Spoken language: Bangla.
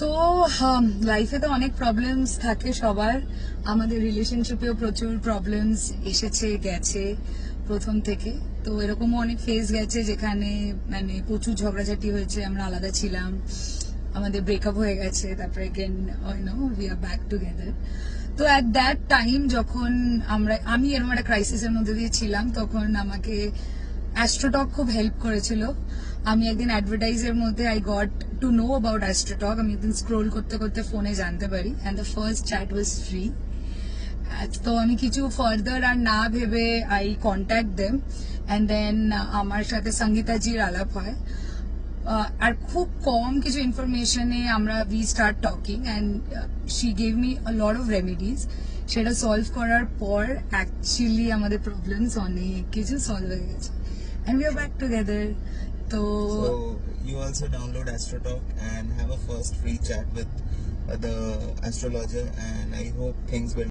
তো লাইফে তো অনেক প্রবলেমস থাকে সবার, আমাদের রিলেশনশিপেও প্রচুর প্রবলেমস এসেছে গেছে প্রথম থেকে। তো এরকমও অনেক ফেজ গেছে যেখানে মানে প্রচুর ঝগড়াঝাটি হয়েছে, আমরা আলাদা ছিলাম, আমাদের ব্রেকআপ হয়ে গেছে, তারপরে again we are back together. তো অ্যাট দ্যাট টাইম যখন আমি এরকম একটা ক্রাইসিসের মধ্যে দিয়ে ছিলাম, তখন আমাকে অ্যাস্ট্রোটক খুব হেল্প করেছিল। আমি একদিন অ্যাডভার্টাইজের মধ্যে I got to know about Astrotalk. আমি একদিন স্ক্রোল করতে করতে ফোনে জানতে পারি, and the first chat was free. তো আমি কিছু ফার্দার আর না ভেবে I contact them, and then আমার সাথে সঙ্গীতাজির আলাপ হয়। আর খুব কম কিছু ইনফরমেশনে আমরা we start talking, and she gave me a lot of remedies. সেটা সলভ করার পর অ্যাকচুয়ালি আমাদের প্রবলেমস অনেক কিছু সলভ হয়ে গেছে, and we are back together. তো So you also download AstroTalk and have a first free chat with the astrologer, and I hope things will